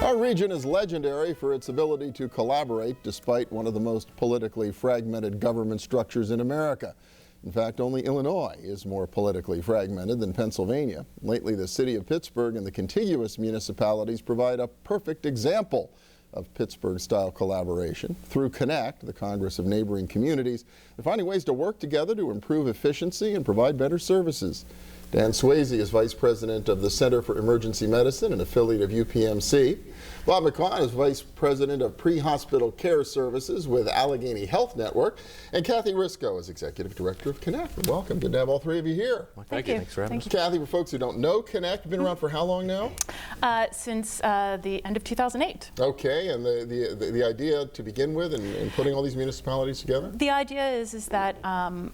Our region is legendary for its ability to collaborate despite one of the most politically fragmented government structures in America. In fact, only Illinois is more politically fragmented than Pennsylvania. Lately, the city of Pittsburgh and the contiguous municipalities provide a perfect example of Pittsburgh-style collaboration. Through Connect, the Congress of Neighboring Communities, they're finding ways to work together to improve efficiency and provide better services. Dan Swayze is Vice President of the Center for Emergency Medicine, an affiliate of UPMC. Bob McQuon is Vice President of Pre-Hospital Care Services with Allegheny Health Network. And Kathy Risco is Executive Director of Connect. Welcome. Good to have all three of you here. Well, thank you. Thanks for having us. Kathy, for folks who don't know Connect, you've been around for how long now? Since the end of 2008. Okay, and the idea to begin with in putting all these municipalities together? The idea is that,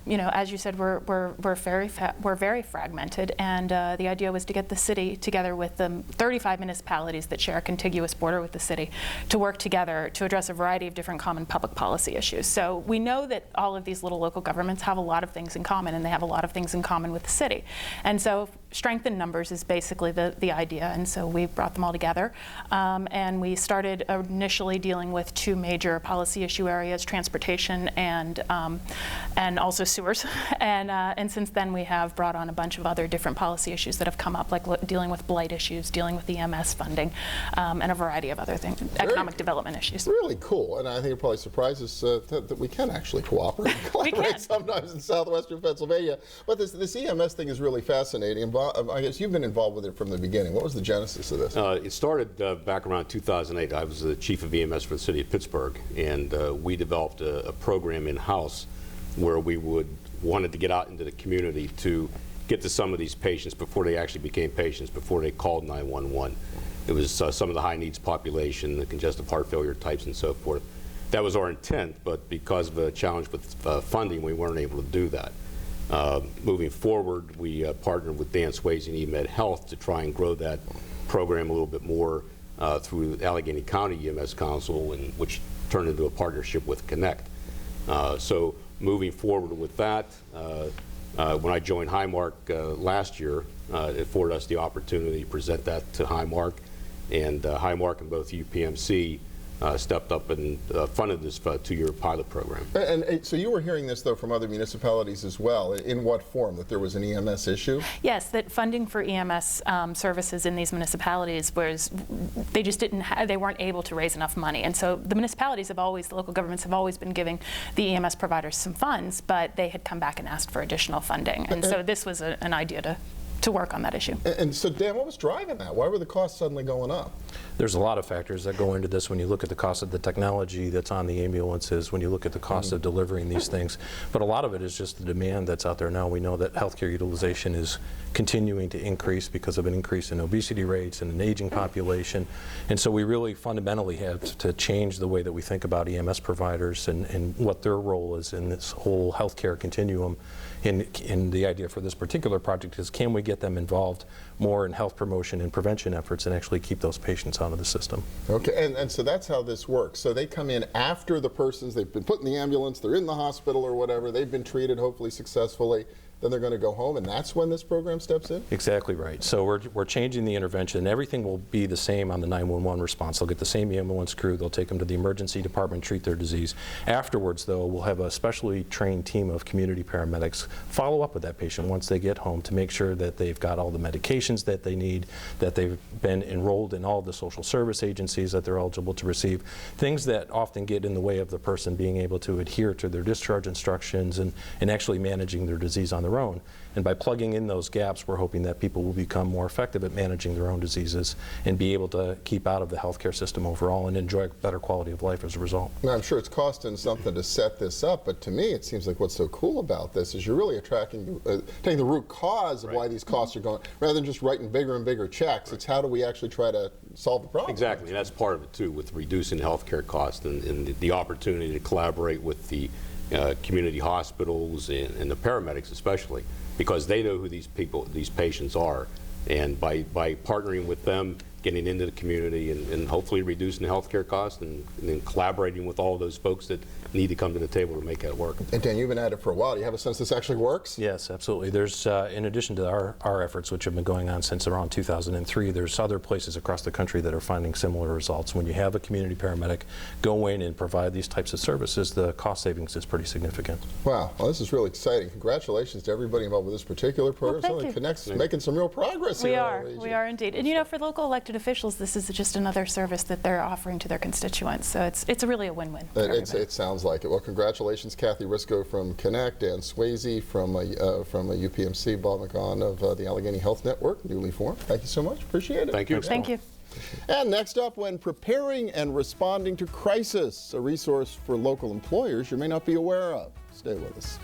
you know, as you said, we're very fragmented, and the idea was to get the city together with the 35 municipalities that share a contiguous border with the city to work together to address a variety of different common public policy issues. So we know that all of these little local governments have a lot of things in common, and they have a lot of things in common with the city. And so strength in numbers is basically the idea, and so we brought them all together. And we started initially dealing with two major policy issue areas, transportation and also sewers. And since then we have brought on a bunch of other different policy issues that have come up, like dealing with blight issues, dealing with EMS funding, and a variety of other things, economic development issues. Really cool, and I think it probably surprises that we can actually cooperate and collaborate sometimes in southwestern Pennsylvania. But this EMS thing is really fascinating. And Bob, I guess you've been involved with it from the beginning. What was the genesis of this? It started back around 2008. I was the chief of EMS for the city of Pittsburgh, and we developed a program in-house where we wanted to get out into the community to get to some of these patients before they actually became patients, before they called 911. It was some of the high needs population, the congestive heart failure types and so forth. That was our intent, but because of a challenge with funding, we weren't able to do that. Moving forward, we partnered with Dan Swayze and eMed Health to try and grow that program a little bit more through Allegheny County EMS Council, which turned into a partnership with Connect. So moving forward with that, when I joined Highmark last year, it afforded us the opportunity to present that to Highmark, and Highmark and both UPMC stepped up and funded this 2-year pilot program. And so you were hearing this, though, from other municipalities as well. In what form? That there was an EMS issue? Yes, that funding for EMS services in these municipalities was, they just they weren't able to raise enough money. And so the municipalities have always, the local governments have always been giving the EMS providers some funds, but they had come back and asked for additional funding. And so this was an idea to work on that issue. And so, Dan, what was driving that? Why were the costs suddenly going up? There's a lot of factors that go into this when you look at the cost of the technology that's on the ambulances, when you look at the cost of delivering these things. But a lot of it is just the demand that's out there now. We know that healthcare utilization is continuing to increase because of an increase in obesity rates and an aging population. And so we really fundamentally have to change the way that we think about EMS providers and what their role is in this whole healthcare continuum. And the idea for this particular project is, can we get them involved more in health promotion and prevention efforts and actually keep those patients out of the system? Okay, and so that's how this works. So they come in after the persons, they've been put in the ambulance, they're in the hospital or whatever, they've been treated hopefully successfully, then they're going to go home, and that's when this program steps in? Exactly right. So we're changing the intervention. Everything will be the same on the 911 response. They'll get the same ambulance crew. They'll take them to the emergency department, treat their disease. Afterwards, though, we'll have a specially trained team of community paramedics follow up with that patient once they get home to make sure that they've got all the medications that they need, that they've been enrolled in all the social service agencies that they're eligible to receive, things that often get in the way of the person being able to adhere to their discharge instructions and actually managing their disease on their own. And by plugging in those gaps, we're hoping that people will become more effective at managing their own diseases and be able to keep out of the healthcare system overall and enjoy a better quality of life as a result. Now, I'm sure it's costing something to set this up, but to me it seems like what's so cool about this is you're really taking the root cause of why these costs are going, rather than just writing bigger and bigger checks. It's how do we actually try to solve the problem? Exactly, and that's part of it too, with reducing healthcare costs and the opportunity to collaborate with the community hospitals and the paramedics especially, because they know who these patients are, and by partnering with them, getting into the community and hopefully reducing the healthcare costs and then collaborating with all those folks that need to come to the table to make that work. And Dan, you've been at it for a while. Do you have a sense this actually works? Yes, absolutely. There's, in addition to our efforts, which have been going on since around 2003, there's other places across the country that are finding similar results. When you have a community paramedic go in and provide these types of services, the cost savings is pretty significant. Wow, well, this is really exciting. Congratulations to everybody involved with this particular program. thank Certainly you. Connect's making some real progress here. We in our are. region. We are indeed. And you know, for local elected officials, this is just another service that they're offering to their constituents. So it's really a win-win for everybody. It sounds like it. Well, congratulations, Kathy Risco from Connect, Dan Swayze from UPMC, Bob McGon of the Allegheny Health Network, newly formed. Thank you so much. Appreciate it. Thank you. Thank you. And next up, when preparing and responding to crisis, a resource for local employers you may not be aware of. Stay with us.